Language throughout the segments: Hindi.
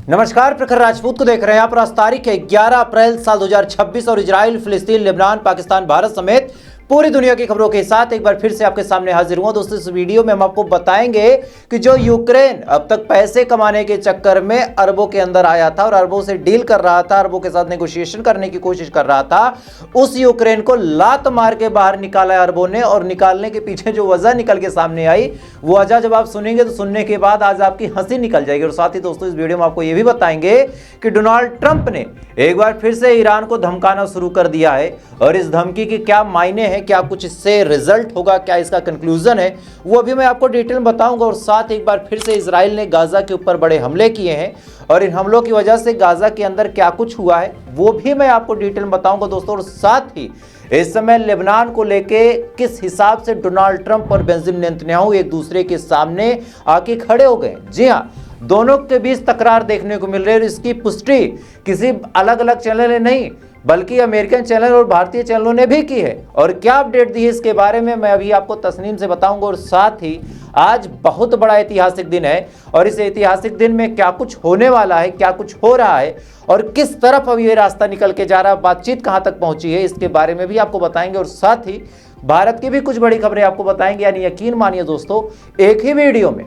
नमस्कार, प्रखर राजपूत को देख रहे हैं आप। आज तारीख है 11 अप्रैल साल 2026 और इजराइल, फिलिस्तीन, लेबनान, पाकिस्तान, भारत समेत पूरी दुनिया की खबरों के साथ एक बार फिर से आपके सामने हाजिर हुआ। दोस्तों, इस वीडियो में हम आपको बताएंगे कि जो यूक्रेन अब तक पैसे कमाने के चक्कर में अरबों के अंदर आया था और अरबों से डील कर रहा था, अरबों के साथ नेगोशिएशन करने की कोशिश कर रहा था, उस यूक्रेन को लात मार के बाहर निकाला अरबों ने। और निकालने के पीछे जो वजह निकल के सामने आई, वो वजह जब आप सुनेंगे तो सुनने के बाद आज आपकी हंसी निकल जाएगी। और साथ ही दोस्तों, इस वीडियो में आपको यह भी बताएंगे कि डोनाल्ड ट्रंप ने एक बार फिर से ईरान को धमकाना शुरू कर दिया है और इस धमकी के क्या मायने हैं, क्या कुछ इससे रिजल्ट होगा, क्या इसका कंक्लूजन है, वो अभी मैं आपको डिटेल में बताऊंगा। और साथ एक बार फिर से इजराइल ने गाजा के ऊपर बड़े हमले किए हैं और इन हमलों की वजह से गाजा के अंदर क्या कुछ हुआ है वो भी मैं आपको डिटेल में बताऊंगा दोस्तों। और साथ ही इस समय लेबनान को लेके किस हिसाब से डोनाल्ड ट्रंप और बेंजामिन नेतन्याहू एक दूसरे के सामने आके खड़े हो गए। जी हाँ, दोनों के बीच तकरार देखने को मिल रही है। इसकी पुष्टि किसी अलग अलग चैनल ने नहीं बल्कि अमेरिकन चैनल और भारतीय चैनलों ने भी की है। और क्या अपडेट दी है इसके बारे में मैं अभी आपको तस्नीम से बताऊंगा। और साथ ही आज बहुत बड़ा ऐतिहासिक दिन है और इस ऐतिहासिक दिन में क्या कुछ होने वाला है, क्या कुछ हो रहा है और किस तरफ अब ये रास्ता निकल के जा रहा है, बातचीत कहां तक पहुंची है, इसके बारे में भी आपको बताएंगे। और साथ ही भारत की भी कुछ बड़ी खबरें आपको बताएंगे। यानी यकीन मानिए दोस्तों, एक ही वीडियो में,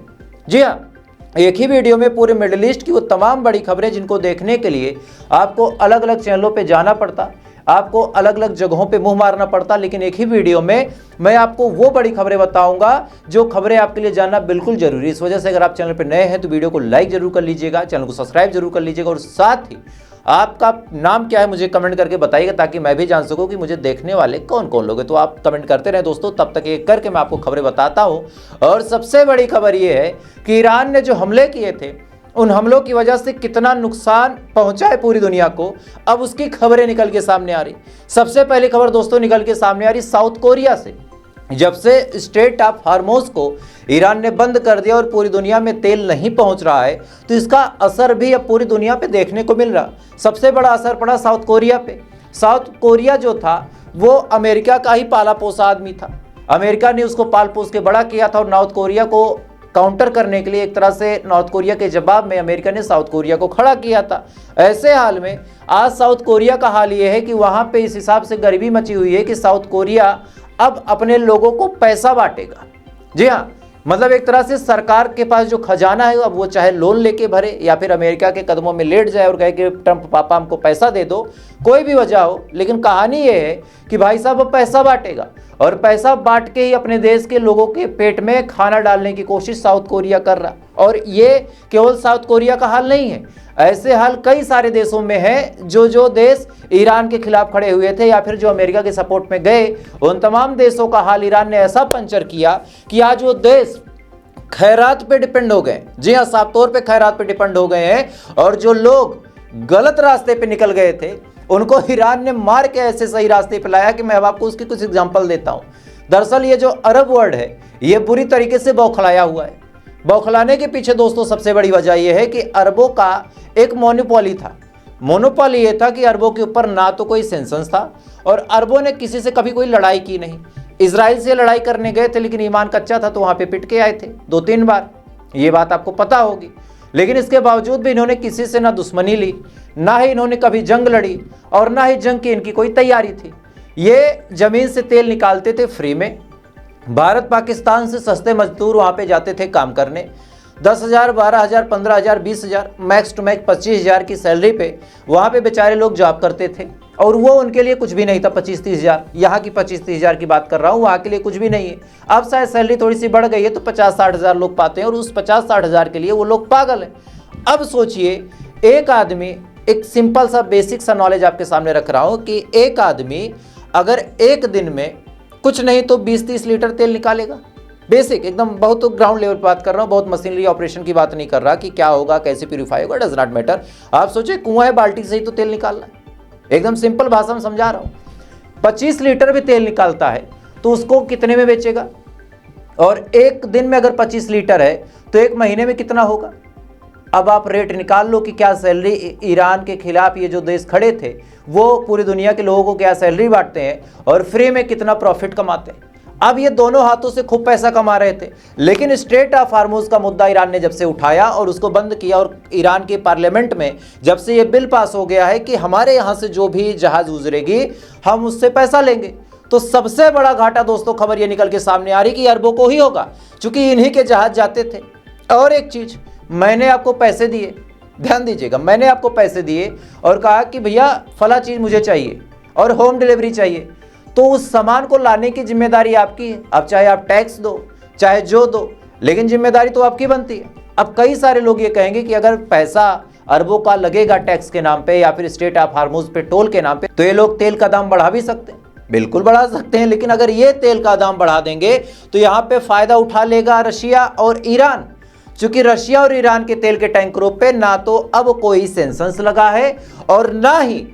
जी हाँ, एक ही वीडियो में पूरे मिडिल ईस्ट की वो तमाम बड़ी खबरें जिनको देखने के लिए आपको अलग अलग चैनलों पे जाना पड़ता, आपको अलग अलग जगहों पे मुंह मारना पड़ता, लेकिन एक ही वीडियो में मैं आपको वो बड़ी खबरें बताऊंगा जो खबरें आपके लिए जानना बिल्कुल जरूरी है। इस वजह से अगर आप चैनल पे नए हैं तो वीडियो को लाइक जरूर कर लीजिएगा, चैनल को सब्सक्राइब जरूर कर लीजिएगा। और साथ ही आपका नाम क्या है मुझे कमेंट करके बताइएगा ताकि मैं भी जान सकूं कि मुझे देखने वाले कौन कौन लोग हैं। तो आप कमेंट करते रहें दोस्तों, तब तक एक करके मैं आपको खबरें बताता हूं। और सबसे बड़ी खबर यह है कि ईरान ने जो हमले किए थे, उन हमलों की वजह से कितना नुकसान पहुंचा है पूरी दुनिया को, अब उसकी खबरें निकल के सामने आ रही। सबसे पहली खबर दोस्तों निकल के सामने आ रही साउथ कोरिया से। जब से स्ट्रेट ऑफ हार्मोज को ईरान ने बंद कर दिया और पूरी दुनिया में तेल नहीं पहुंच रहा है, तो इसका असर भी अब पूरी दुनिया पे देखने को मिल रहा। सबसे बड़ा असर पड़ा साउथ कोरिया पे। साउथ कोरिया जो था वो अमेरिका का ही पाला पोसा आदमी था। अमेरिका ने उसको पाल पोस के बड़ा किया था और नॉर्थ कोरिया को काउंटर करने के लिए एक तरह से नॉर्थ कोरिया के जवाब में अमेरिका ने साउथ कोरिया को खड़ा किया था। ऐसे हाल में आज साउथ कोरिया का हाल ये है कि वहाँ पे इस हिसाब से गरीबी मची हुई है कि साउथ कोरिया अब अपने लोगों को पैसा बांटेगा। जी हाँ, मतलब एक तरह से सरकार के पास जो खजाना है अब वो चाहे लोन लेके भरे या फिर अमेरिका के कदमों में लेट जाए और कहे कि ट्रंप पापा हमको पैसा दे दो, कोई भी वजह हो, लेकिन कहानी ये है कि भाई साहब अब पैसा बांटेगा और पैसा बांट के ही अपने देश के लोगों के पेट में खाना डालने की कोशिश साउथ कोरिया कर रहा। और ये केवल साउथ कोरिया का हाल नहीं है, ऐसे हाल कई सारे देशों में है। जो देश ईरान के खिलाफ खड़े हुए थे या फिर जो अमेरिका के सपोर्ट में गए, उन तमाम देशों का हाल ईरान ने ऐसा पंचर किया कि आज वो देश खैरात पे डिपेंड हो गए। जी हाँ, साफ तौर पे खैरात पे डिपेंड हो गए हैं। और जो लोग गलत रास्ते पे निकल गए थे उनको ईरान ने मार के ऐसे सही रास्ते पे लाया कि मैं अब आपको उसकी कुछ एग्जांपल देता हूं। दरअसल ये जो अरब वर्ल्ड है ये बुरी तरीके से बौखलाया हुआ है। बौखलाने के पीछे दोस्तों सबसे बड़ी वजह यह है कि अरबों का एक मोनोपोली था। मोनोपोली ये था कि अरबों के ऊपर ना तो कोई सेंसस था और अरबों ने किसी से कभी कोई लड़ाई की नहीं। इजराइल से लड़ाई करने गए थे लेकिन ईमान कच्चा था तो वहां पे पिट के आए थे 2-3 बार, ये बात आपको पता होगी। लेकिन इसके बावजूद भी इन्होंने किसी से ना दुश्मनी ली, ना ही इन्होंने कभी जंग लड़ी और ना ही जंग की इनकी कोई तैयारी थी। ये जमीन से तेल निकालते थे फ्री में। भारत पाकिस्तान से सस्ते मजदूर वहां पे जाते थे काम करने। 10,000, 12,000, 15,000, 20,000, मैक्स टू मैक्स 25,000 की सैलरी पे वहाँ पे बेचारे लोग जॉब करते थे और वो उनके लिए कुछ भी नहीं था। 25-30,000, यहाँ की 25-30,000 की बात कर रहा हूँ, वहाँ के लिए कुछ भी नहीं है। अब शायद सैलरी थोड़ी सी बढ़ गई है तो 50-60,000 लोग पाते हैं और उस 50-60,000 के लिए वो लोग पागल हैं। अब सोचिए, एक आदमी, एक सिंपल सा बेसिक सा नॉलेज आपके सामने रख रहा हूँ कि एक आदमी अगर एक दिन में कुछ नहीं तो 20-30 लीटर तेल निकालेगा, बेसिक एकदम, बहुत ग्राउंड लेवल पर बात कर रहा हूँ, बहुत मशीनरी ऑपरेशन की बात नहीं कर रहा कि क्या होगा, कैसे प्यूरिफाई होगा, डज नॉट मैटर। आप सोचिए कुआं है, बाल्टी से ही तो तेल निकालना है, एकदम सिंपल भाषा में समझा रहा हूँ। 25 लीटर भी तेल निकालता है तो उसको कितने में बेचेगा? और एक दिन में अगर 25 लीटर है तो एक महीने में कितना होगा? अब आप रेट निकाल लो कि क्या सैलरी ईरान के खिलाफ ये जो देश खड़े थे वो पूरी दुनिया के लोगों को क्या सैलरी बांटते हैं और फ्री में कितना प्रॉफिट कमाते हैं। अब ये दोनों हाथों से खूब पैसा कमा रहे थे, लेकिन स्ट्रेट ऑफ हार्मोज का मुद्दा ईरान ने जब से उठाया और उसको बंद किया, और ईरान के पार्लियामेंट में जब से ये बिल पास हो गया है कि हमारे यहाँ से जो भी जहाज गुजरेगी हम उससे पैसा लेंगे, तो सबसे बड़ा घाटा दोस्तों खबर ये निकल के सामने आ रही कि अरबों को ही होगा, क्योंकि इन्हीं के जहाज जाते थे। और एक चीज, मैंने आपको पैसे दिए, ध्यान दीजिएगा, मैंने आपको पैसे दिए और कहा कि भैया फला चीज मुझे चाहिए और होम डिलीवरी चाहिए, तो उस सामान को लाने की जिम्मेदारी आपकी है। अब चाहे आप टैक्स दो चाहे जो दो, लेकिन जिम्मेदारी तो आपकी बनती है। अब कई सारे लोग ये कहेंगे कि अगर पैसा अरबों का लगेगा टैक्स के नाम पे या फिर स्ट्रेट ऑफ हार्मोज पे टोल के नाम पे, तो ये लोग तेल का दाम बढ़ा भी सकते हैं। बिल्कुल बढ़ा सकते हैं, लेकिन अगर ये तेल का दाम बढ़ा देंगे तो यहाँ पे फायदा उठा लेगा रशिया और ईरान, क्योंकि रशिया और ईरान के तेल के टैंकरों पे ना तो अब कोई सेंसस लगा है और ना ही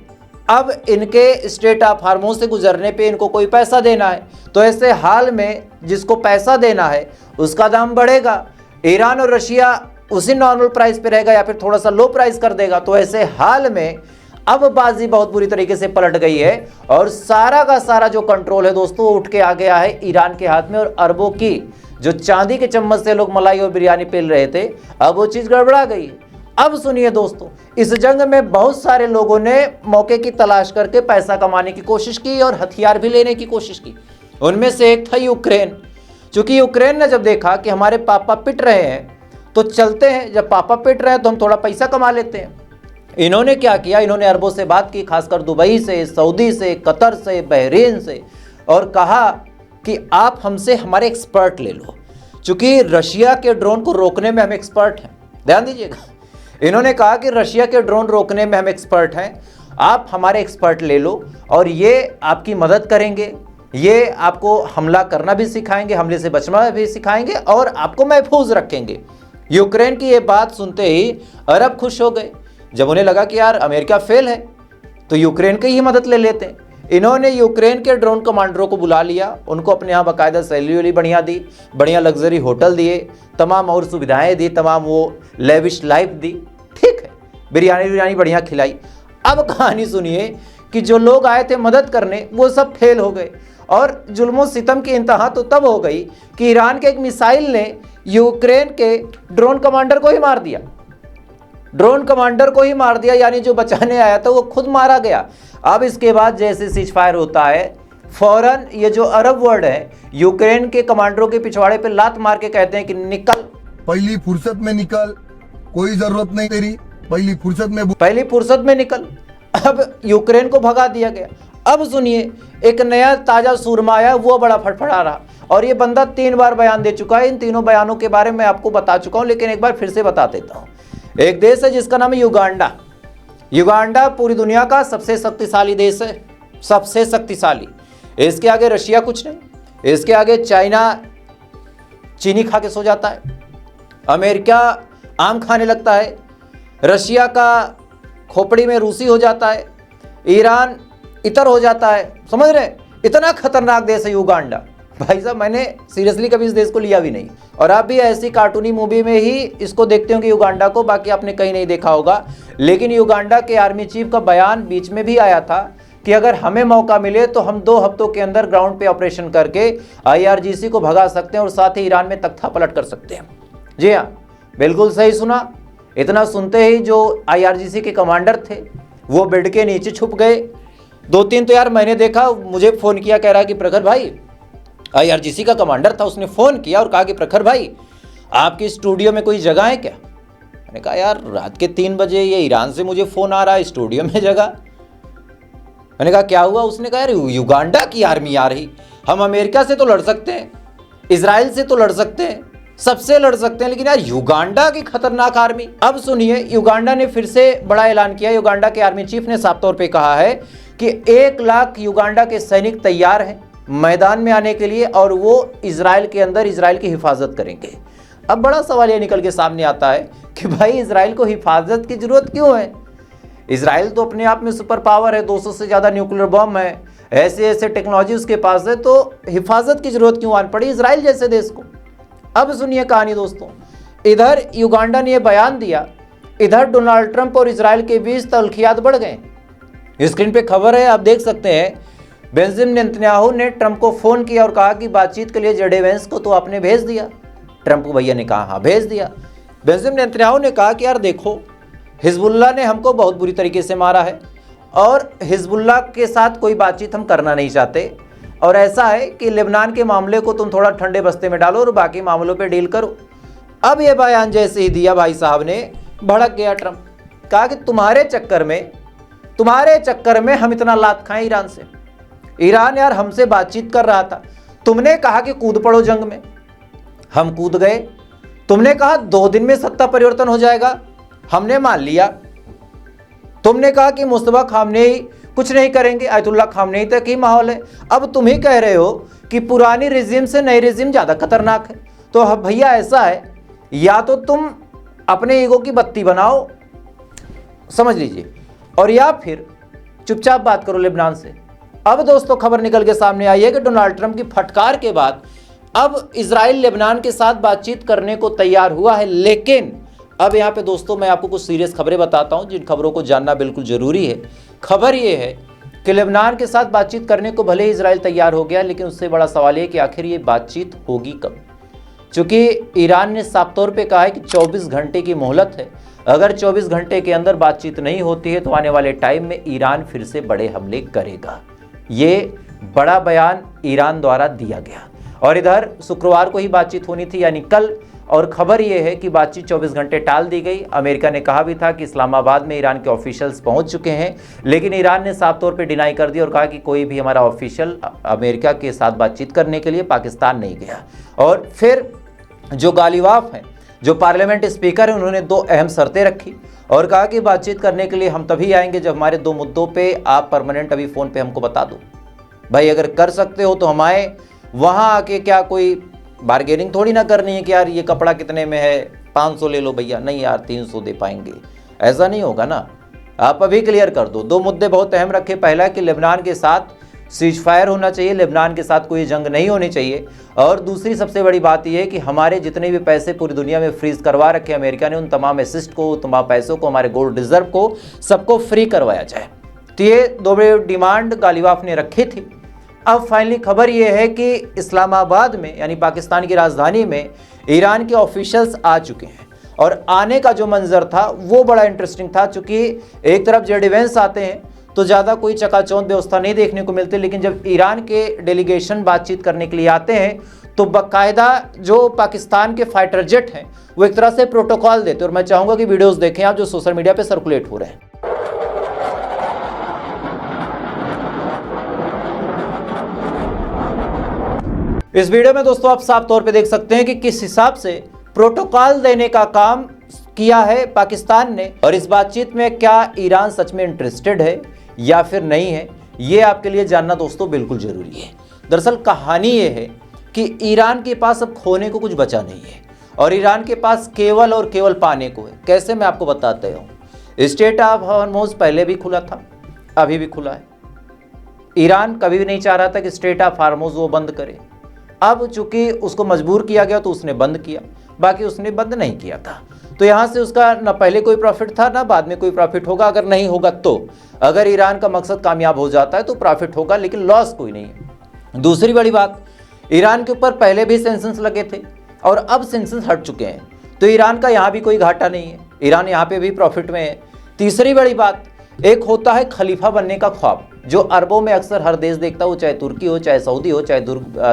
अब इनके स्ट्रेट ऑफ हार्मोज से गुजरने पे इनको कोई पैसा देना है। तो ऐसे हाल में जिसको पैसा देना है उसका दाम बढ़ेगा, ईरान और रशिया उसी नॉर्मल प्राइस पे रहेगा या फिर थोड़ा सा लो प्राइस कर देगा। तो ऐसे हाल में अब बाजी बहुत बुरी तरीके से पलट गई है और सारा का सारा जो कंट्रोल है दोस्तों उठ के आ गया है ईरान के हाथ में, और अरबों की जो चांदी के चम्मच से लोग मलाई और बिरयानी पेल रहे थे, अब वो चीज गड़बड़ा गई है। अब सुनिए दोस्तों, इस जंग में बहुत सारे लोगों ने मौके की तलाश करके पैसा कमाने की कोशिश की और हथियार भी लेने की कोशिश की। उनमें से एक था यूक्रेन, क्योंकि यूक्रेन ने जब देखा कि हमारे पापा पिट रहे हैं तो चलते हैं, जब पापा पिट रहे हैं तो हम थोड़ा पैसा कमा लेते हैं। इन्होंने क्या किया, इन्होंने अरबों से बात की, खासकर दुबई से, सऊदी से, कतर से, बहरीन से, और कहा कि आप हमसे हमारे एक्सपर्ट ले लो, क्योंकि रशिया के ड्रोन को रोकने में हम एक्सपर्ट हैं। ध्यान दीजिएगा, इन्होंने कहा कि रशिया के ड्रोन रोकने में हम एक्सपर्ट हैं, आप हमारे एक्सपर्ट ले लो और ये आपकी मदद करेंगे, ये आपको हमला करना भी सिखाएंगे, हमले से बचना भी सिखाएंगे और आपको महफूज रखेंगे। यूक्रेन की ये बात सुनते ही अरब खुश हो गए। जब उन्हें लगा कि यार अमेरिका फेल है तो यूक्रेन की ही मदद ले लेते हैं, इन्होंने यूक्रेन के ड्रोन कमांडरों को बुला लिया, उनको अपने यहाँ बाकायदा सैलरी वाली बढ़िया दी, बढ़िया लग्जरी होटल दिए, तमाम और सुविधाएं दी, तमाम वो लेविश लाइफ दी, ठीक है, बिरयानी बढ़िया खिलाई। अब कहानी सुनिए कि जो लोग आए थे मदद करने वो सब फेल हो गए, और जुल्मो सितम की इंतहा तो तब हो गई कि ईरान के एक मिसाइल ने यूक्रेन के ड्रोन कमांडर को ही मार दिया। ड्रोन कमांडर को ही मार दिया, यानी जो बचाने आया था वो खुद मारा गया। अब इसके बाद जैसे सीज फायर होता है, फौरन ये जो अरब वर्ल्ड है यूक्रेन के कमांडरों के पिछवाड़े पे लात मार के कहते हैं कि निकल, पहली फुर्सत में निकल, कोई जरूरत नहीं तेरी, पहली फुर्सत में निकल। अब यूक्रेन को भगा दिया गया। अब सुनिए, एक नया ताजा सूरमा आया, वो बड़ा फटफड़ा रहा, और ये बंदा 3 बार बयान दे चुका है। इन तीनों बयानों के बारे में आपको बता चुका हूं, लेकिन एक बार फिर से बता देता हूं। एक देश है जिसका नाम है युगांडा। युगांडा पूरी दुनिया का सबसे शक्तिशाली देश है, सबसे शक्तिशाली। इसके आगे रशिया कुछ नहीं, इसके आगे चाइना चीनी खा के सो जाता है, अमेरिका आम खाने लगता है, रशिया का खोपड़ी में रूसी हो जाता है, ईरान इतर हो जाता है। समझ रहे, इतना खतरनाक देश है युगांडा। भाई साहब, मैंने सीरियसली कभी इस देश को लिया भी नहीं, और आप भी ऐसी कार्टूनी मूवी में ही इसको देखते होंगे युगांडा को, बाकी आपने कहीं नहीं देखा होगा। लेकिन युगांडा के आर्मी चीफ का बयान बीच में भी आया था कि अगर हमें मौका मिले तो हम 2 हफ्तों के अंदर ग्राउंड पे ऑपरेशन करके IRGC को भगा सकते हैं और साथ ही ईरान में तख्ता पलट कर सकते हैं। जी हाँ, बिल्कुल सही सुना। इतना सुनते ही जो IRGC के कमांडर थे वो बेड के नीचे छुप गए। 2-3 तो यार मैंने देखा, मुझे फ़ोन किया, कह रहा कि प्रखर भाई, IRGC का कमांडर था, उसने फ़ोन किया और कहा कि प्रखर भाई आपकी स्टूडियो में कोई जगह है क्या। मैंने कहा यार रात के 3 बजे ये ईरान से मुझे फ़ोन आ रहा है, स्टूडियो में जगह। मैंने कहा क्या हुआ। उसने कहा यार युगांडा की आर्मी आ रही, हम अमेरिका से तो लड़ सकते हैं, इजराइल से तो लड़ सकते हैं, सबसे लड़ सकते हैं, लेकिन यार युगांडा की खतरनाक आर्मी। अब सुनिए, युगांडा ने फिर से बड़ा ऐलान किया। युगांडा के आर्मी चीफ ने साफ तौर पे कहा है कि 1 लाख युगांडा के सैनिक तैयार हैं मैदान में आने के लिए, और वो इजराइल के अंदर इजराइल की हिफाजत करेंगे। अब बड़ा सवाल ये निकल के सामने आता है कि भाई इजराइल को हिफाजत की जरूरत क्यों है। इजराइल तो अपने आप में सुपर पावर है, 200 से ज़्यादा न्यूक्लियर बम है, ऐसे टेक्नोलॉजी उसके पास है, तो हिफाजत की जरूरत क्यों आन पड़ी इजराइल जैसे देश को। अब सुनिए कहानी दोस्तों, इधर युगांडा ने यह बयान दिया, इधर डोनाल्ड ट्रंप और इजराइल के बीच तल्खियात बढ़ गए। स्क्रीन पे खबर है, आप देख सकते हैं। बेंजामिन नेतन्याहू ने ट्रंप को फोन किया और कहा कि बातचीत के लिए जेडी वेंस को तो आपने भेज दिया। ट्रंप भैया ने कहा हाँ भेज दिया। बेंजामिन नेतन्याहू ने कहा कि यार देखो, हिजबुल्लाह ने हमको बहुत बुरी तरीके से मारा है और हिजबुल्लाह के साथ कोई बातचीत हम करना नहीं चाहते, और ऐसा है कि लेबनान के मामले को तुम थोड़ा ठंडे बस्ते में डालो और बाकी मामलों पे डील करो। अब ये बयान जैसे ही दिया भाई साहब ने भड़क गया ट्रंप, कहा कि तुम्हारे चक्कर में हम इतना लात खाएं ईरान से। ईरान यार हमसे बातचीत कर रहा था, तुमने कहा कि कूद पड़ो जंग में, हम कूद गए। तुमने कहा 2 दिन में सत्ता परिवर्तन हो जाएगा, हमने मान लिया। तुमने कहा कि मुस्तफा खामनेई कुछ नहीं करेंगे, आयतुल्लाह खामनेई तक ही माहौल है। अब तुम ही कह रहे हो कि पुरानी रिजीम से नई रिजीम ज़्यादा खतरनाक है। तो भैया ऐसा है, या तो तुम अपने ईगो की बत्ती बनाओ, समझ लीजिए, और या फिर चुपचाप बात करो लेबनान से। अब दोस्तों खबर निकल के सामने आई है कि डोनाल्ड ट्रंप की फटकार के बाद अब इजराइल लेबनान के साथ बातचीत करने को तैयार हुआ है। लेकिन अब यहाँ पे दोस्तों मैं आपको कुछ सीरियस खबरें बताता हूँ जिन खबरों को जानना बिल्कुल ज़रूरी है। खबर ये है कि लेबनान के साथ बातचीत करने को भले ही इजराइल तैयार हो गया, लेकिन उससे बड़ा सवाल ये कि आखिर ये बातचीत होगी कब। चूँकि ईरान ने साफ तौर पे कहा है कि 24 घंटे की मोहलत है, अगर 24 घंटे के अंदर बातचीत नहीं होती है तो आने वाले टाइम में ईरान फिर से बड़े हमले करेगा। ये बड़ा बयान ईरान द्वारा दिया गया, और इधर शुक्रवार को ही बातचीत होनी थी यानी कल, और खबर ये है कि बातचीत 24 घंटे टाल दी गई। अमेरिका ने कहा भी था कि इस्लामाबाद में ईरान के ऑफिशियल्स पहुंच चुके हैं, लेकिन ईरान ने साफ तौर पे डिनाई कर दिया और कहा कि कोई भी हमारा ऑफिशियल अमेरिका के साथ बातचीत करने के लिए पाकिस्तान नहीं गया। और फिर जो गालिबाफ हैं, जो पार्लियामेंट स्पीकर हैं, उन्होंने 2 अहम शर्तें रखी और कहा कि बातचीत करने के लिए हम तभी आएंगे जब हमारे 2 मुद्दों पे आप परमानेंट अभी फ़ोन पे हमको बता दो। भाई अगर कर सकते हो तो हम आए, वहाँ आके क्या कोई बार्गेनिंग थोड़ी ना करनी है कि यार ये कपड़ा कितने में है, 500 ले लो भैया, नहीं यार 300 दे पाएंगे, ऐसा नहीं होगा ना। आप अभी क्लियर कर दो। 2 मुद्दे बहुत अहम रखे। पहला कि लेबनान के साथ सीज फायर होना चाहिए, लेबनान के साथ कोई जंग नहीं होनी चाहिए, और दूसरी सबसे बड़ी बात यह है कि हमारे जितने भी पैसे पूरी दुनिया में फ्रीज करवा रखे अमेरिका ने, उन तमाम असिस्ट को, तमाम पैसों को, हमारे गोल्ड रिजर्व को, सबको फ्री करवाया जाए। तो ये 2 डिमांड गालिबाफ ने रखी थी। अब फाइनली खबर यह है कि इस्लामाबाद में यानी पाकिस्तान की राजधानी में ईरान के ऑफिशियल्स आ चुके हैं, और आने का जो मंजर था वो बड़ा इंटरेस्टिंग था। चूँकि एक तरफ जेडी वेंस आते हैं तो ज़्यादा कोई चकाचौंध व्यवस्था नहीं देखने को मिलती, लेकिन जब ईरान के डेलीगेशन बातचीत करने के लिए आते हैं तो बाकायदा जो पाकिस्तान के फाइटर जेट हैं वो एक तरह से प्रोटोकॉल देते हैं। और मैं चाहूँगा कि वीडियोज़ देखें आप जो सोशल मीडिया पर सर्कुलेट हो रहे हैं। इस वीडियो में दोस्तों आप साफ तौर पे देख सकते हैं कि किस हिसाब से प्रोटोकॉल देने का काम किया है पाकिस्तान ने, और इस बातचीत में क्या ईरान सच में इंटरेस्टेड है या फिर नहीं है, ये आपके लिए जानना दोस्तों बिल्कुल जरूरी है। दरअसल कहानी ये है कि ईरान के पास अब खोने को कुछ बचा नहीं है, और ईरान के पास केवल और केवल पाने को है। कैसे, मैं आपको बताते हूँ। स्ट्रेट ऑफ हॉर्मुज़ पहले भी खुला था, अभी भी खुला है। ईरान कभी भी नहीं चाह रहा था कि स्ट्रेट ऑफ हॉर्मुज़ वो बंद करे। अब चूंकि उसको मजबूर किया गया तो उसने बंद किया, बाकी उसने बंद नहीं किया था। तो यहाँ से उसका न पहले कोई प्रॉफिट था ना बाद में कोई प्रॉफिट होगा। अगर नहीं होगा तो, अगर ईरान का मकसद कामयाब हो जाता है तो प्रॉफिट होगा, लेकिन लॉस कोई नहीं है। दूसरी बड़ी बात, ईरान के ऊपर पहले भी सेंक्शंस लगे थे और अब सेंक्शंस हट चुके हैं, तो ईरान का यहाँ भी कोई घाटा नहीं है, ईरान यहाँ पे भी प्रॉफिट में है। तीसरी बड़ी बात, एक होता है खलीफा बनने का ख्वाब, जो अरबों में अक्सर हर देश देखता हो, चाहे तुर्की हो, चाहे सऊदी हो, चाहे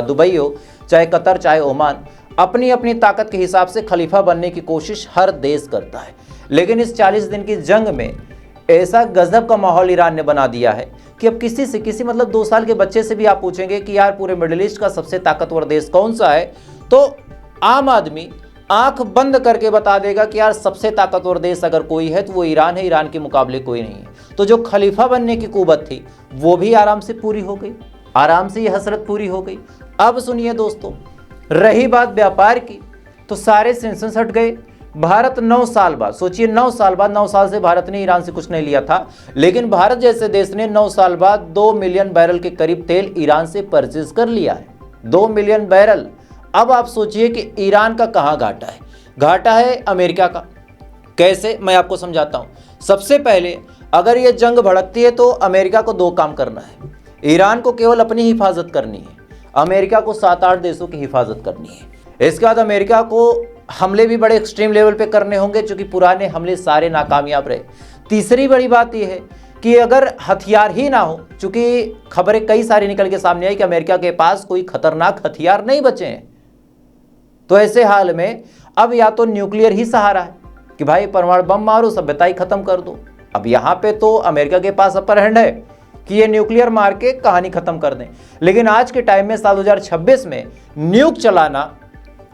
दुबई हो, चाहे कतर, चाहे ओमान। अपनी अपनी ताकत के हिसाब से खलीफा बनने की कोशिश हर देश करता है। लेकिन इस 40 दिन की जंग में ऐसा गजब का माहौल ईरान ने बना दिया है कि अब किसी से, किसी मतलब 2 साल के बच्चे से भी आप पूछेंगे कि यार पूरे मिडिल ईस्ट का सबसे ताकतवर देश कौन सा है, तो आम आदमी आंख बंद करके बता देगा कि यार सबसे ताकतवर देश अगर कोई है तो वो ईरान है, ईरान के मुकाबले कोई नहीं है। तो जो खलीफा बनने की कुव्वत थी वो भी आराम से पूरी हो गई, आराम से ये हसरत पूरी हो गई। अब सुनिए दोस्तों, रही बात व्यापार की, तो सारे सेंक्शंस हट गए। भारत 9 साल बाद, सोचिए 9 साल बाद, 9 साल से भारत ने ईरान से कुछ नहीं लिया था, लेकिन भारत जैसे देश ने 9 साल बाद 2 मिलियन बैरल के करीब तेल ईरान से परचेज कर लिया है। 2 मिलियन बैरल। अब आप सोचिए कि ईरान का कहाँ घाटा है। घाटा है अमेरिका का। कैसे, मैं आपको समझाता हूँ। सबसे पहले अगर ये जंग भड़कती है तो अमेरिका को 2 काम करना है। ईरान को केवल अपनी हिफाजत करनी है, अमेरिका को 7-8 देशों की हिफाजत करनी है। इसके बाद अमेरिका को हमले भी बड़े एक्सट्रीम लेवल पे करने होंगे, क्योंकि पुराने हमले सारे नाकामयाब रहे। तीसरी बड़ी बात यह है कि अगर हथियार ही ना हो, चूंकि खबरें कई सारी निकल के सामने आई कि अमेरिका के पास कोई खतरनाक हथियार नहीं बचे हैं, तो ऐसे हाल में अब या तो न्यूक्लियर ही सहारा है कि भाई परमाणु बम मारो, सभ्यता ही खत्म कर दो। अब यहां पे तो अमेरिका के पास अपर हैंड है कि ये न्यूक्लियर मार के कहानी खत्म कर दें। लेकिन आज के टाइम में साल 2026 में न्यूक चलाना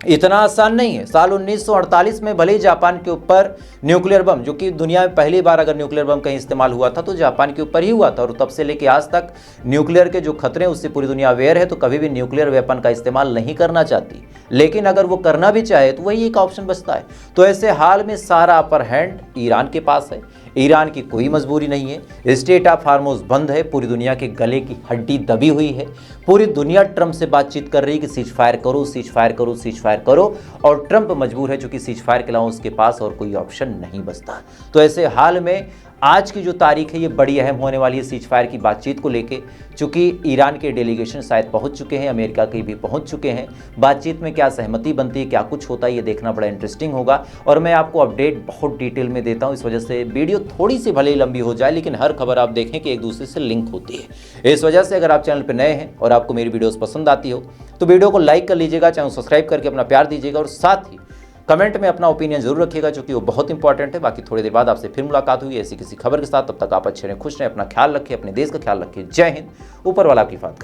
इतना आसान नहीं है। साल 1948 में भले ही जापान के ऊपर न्यूक्लियर बम, जो कि दुनिया में पहली बार अगर न्यूक्लियर बम कहीं इस्तेमाल हुआ था तो जापान के ऊपर ही हुआ था, और तब से लेके आज तक न्यूक्लियर के जो खतरे उससे पूरी दुनिया अवेयर है, तो कभी भी न्यूक्लियर वेपन का इस्तेमाल नहीं करना चाहती। लेकिन अगर वो करना भी चाहे तो वही एक ऑप्शन बचता है। तो ऐसे हाल में सारा अपर हैंड ईरान के पास है। ईरान की कोई मजबूरी नहीं है, स्टेट ऑफ हार्मोज बंद है, पूरी दुनिया के गले की हड्डी दबी हुई है। पूरी दुनिया ट्रंप से बातचीत कर रही है कि सीज फायर करो, सीज फायर करो, सीज फायर करो, और ट्रंप मजबूर है क्योंकि सीज फायर के अलावा उसके पास और कोई ऑप्शन नहीं बचता। तो ऐसे हाल में आज की जो तारीख है ये बड़ी अहम होने वाली है सीज फायर की बातचीत को लेके, चूंकि ईरान के डेलीगेशन शायद पहुंच चुके हैं, अमेरिका के भी पहुंच चुके हैं। बातचीत में क्या सहमति बनती है, क्या कुछ होता है, ये देखना बड़ा इंटरेस्टिंग होगा, और मैं आपको अपडेट बहुत डिटेल में देता हूं। इस वजह से वीडियो थोड़ी सी भले ही लंबी हो जाए, लेकिन हर खबर आप देखें कि एक दूसरे से लिंक होती है। इस वजह से अगर आप चैनल पर नए हैं और आपको मेरी वीडियोज़ पसंद आती हो तो वीडियो को लाइक कर लीजिएगा, चैनल सब्सक्राइब करके अपना प्यार दीजिएगा, और साथ ही कमेंट में अपना ओपिनियन जरूर रखिएगा, क्योंकि वो बहुत इंपॉर्टेंट है। बाकी थोड़ी देर बाद आपसे फिर मुलाकात हुई ऐसी किसी खबर के साथ। तब तक आप अच्छे रहें, खुश रहें, अपना ख्याल रखें, अपने देश का ख्याल रखें। जय हिंद, ऊपर वाला आपकी हिफाजत करे।